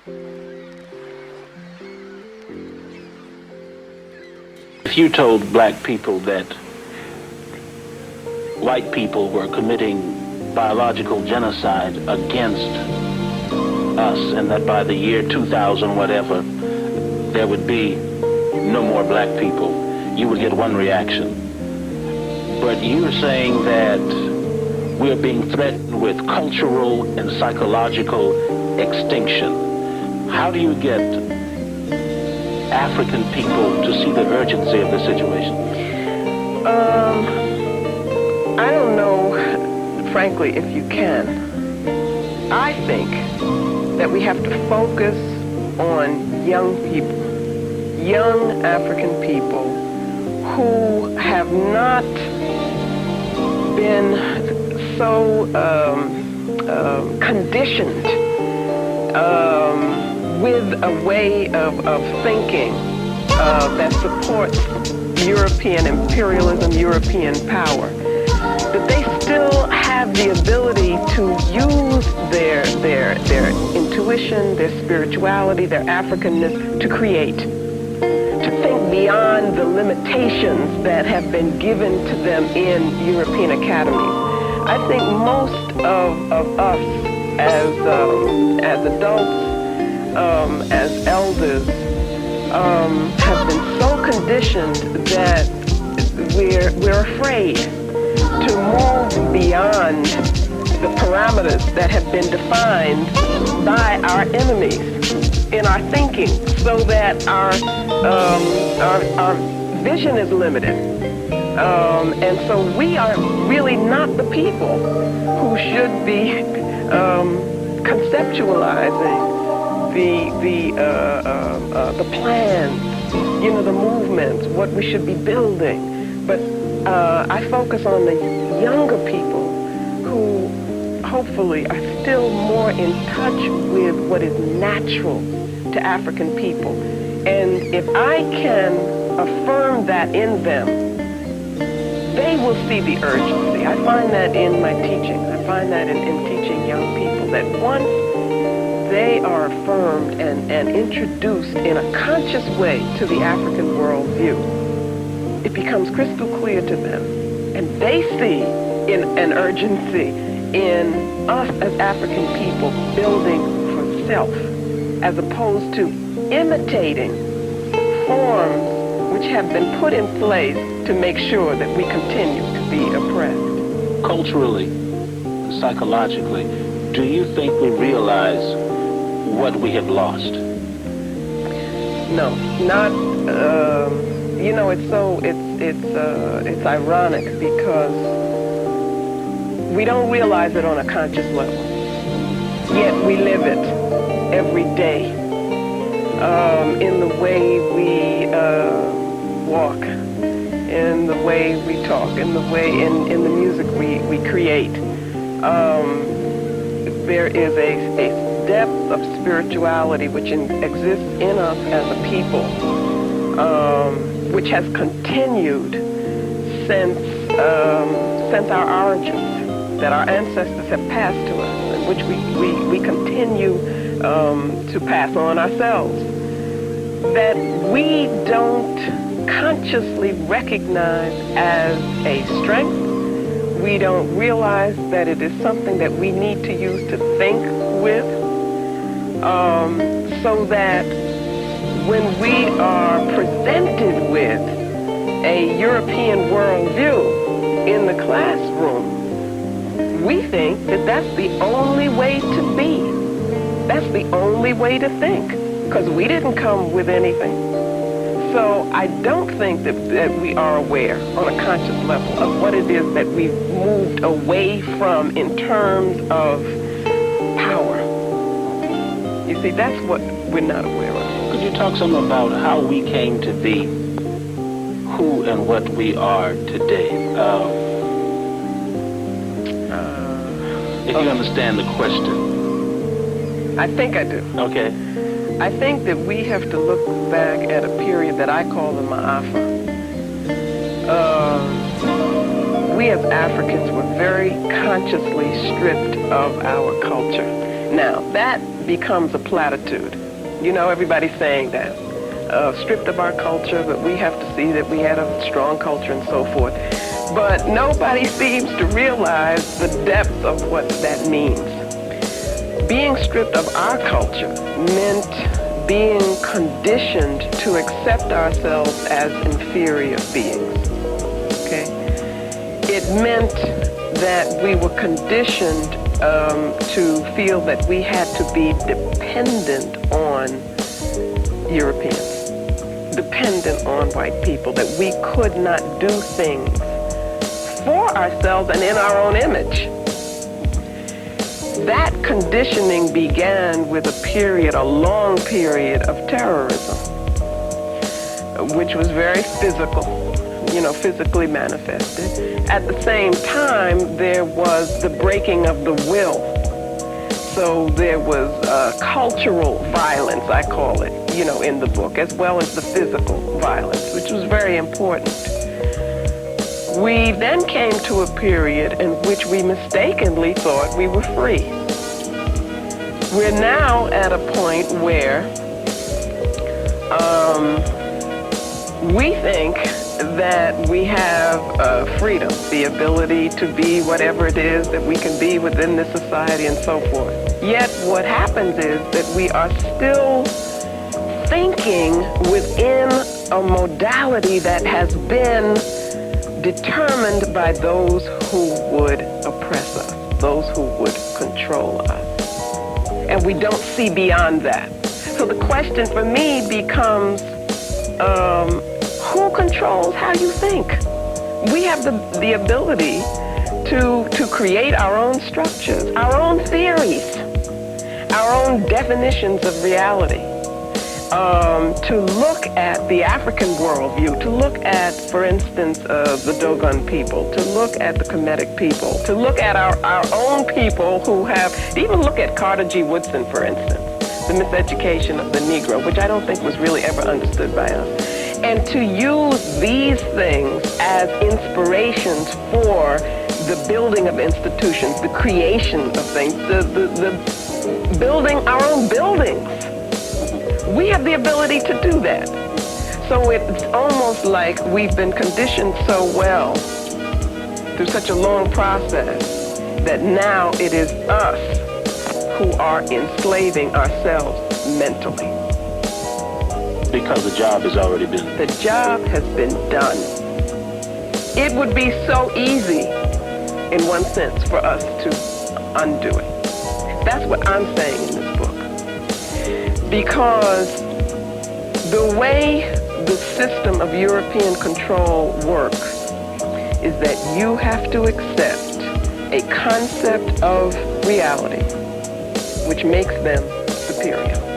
If you told black people that white people were committing biological genocide against us and that by the year 2000 whatever there would be no more black people, you would get one reaction. But you're saying that we're being threatened with cultural and psychological extinction. How do you get African people to see the urgency of the situation? I don't know, frankly, if you can. I think that we have to focus on young people, young African people who have not been so conditioned with a way of thinking that supports European imperialism, European power, that they still have the ability to use their intuition, their spirituality, their Africanness to create, to think beyond the limitations that have been given to them in European academies. I think most of us as adults, as elders, have been so conditioned that we're afraid to move beyond the parameters that have been defined by our enemies in our thinking, so that our vision is limited. And so we are really not the people who should be conceptualizing the plans, the movements, what we should be building. But I focus on the younger people who hopefully are still more in touch with what is natural to African people. And if I can affirm that in them, they will see the urgency. I find that in my teaching. I find that in teaching young people, that once they are affirmed and introduced in a conscious way to the African worldview, it becomes crystal clear to them. And they see an urgency in us as African people building for self, as opposed to imitating forms which have been put in place to make sure that we continue to be oppressed. Culturally, psychologically, do you think we realize what we have lost? No, not. It's ironic because we don't realize it on a conscious level, yet we live it every day, in the way we walk, in the way we talk, in the music we create. There is a depth of spirituality which exists in us as a people, which has continued since our origins, that our ancestors have passed to us, and which we continue to pass on ourselves, that we don't consciously recognize as a strength. We don't realize that it is something that we need to use to think with, so that when we are presented with a European worldview in the classroom, we think that that's the only way to be. That's the only way to think, because we didn't come with anything. So I don't think that we are aware on a conscious level of what it is that we've moved away from in terms of power. You see, that's what we're not aware of. Could you talk some about how we came to be who and what we are today? If you understand the question. I think I do. Okay. I think that we have to look back at a period that I call the Ma'afa. We as Africans were very consciously stripped of our culture. Now, becomes a platitude. You know, everybody's saying that. Stripped of our culture, but we have to see that we had a strong culture and so forth. But nobody seems to realize the depth of what that means. Being stripped of our culture meant being conditioned to accept ourselves as inferior beings. Okay? It meant that we were conditioned to feel that we had to be dependent on Europeans, dependent on white people, that we could not do things for ourselves and in our own image. That conditioning began with a long period of terrorism, which was very physical, physically manifested. At the same time, there was the breaking of the will. So there was cultural violence, I call it, in the book, as well as the physical violence, which was very important. We then came to a period in which we mistakenly thought we were free. We're now at a point where we think that we have freedom, the ability to be whatever it is that we can be within this society and so forth. Yet what happens is that we are still thinking within a modality that has been determined by those who would oppress us, those who would control us. And we don't see beyond that. So the question for me becomes, who controls how you think? We have the ability to create our own structures, our own theories, our own definitions of reality. To look at the African worldview, to look at, for instance, the Dogon people, to look at the Kemetic people, to look at our own people who have, even look at Carter G. Woodson, for instance, the miseducation of the Negro, which I don't think was really ever understood by us. And to use these things as inspirations for the building of institutions, the creation of things, the building our own buildings. We have the ability to do that. So it's almost like we've been conditioned so well through such a long process that now it is us who are enslaving ourselves mentally. Because the job has already been. The job has been done. It would be so easy, in one sense, for us to undo it. That's what I'm saying in this book. Because the way the system of European control works is that you have to accept a concept of reality which makes them superior.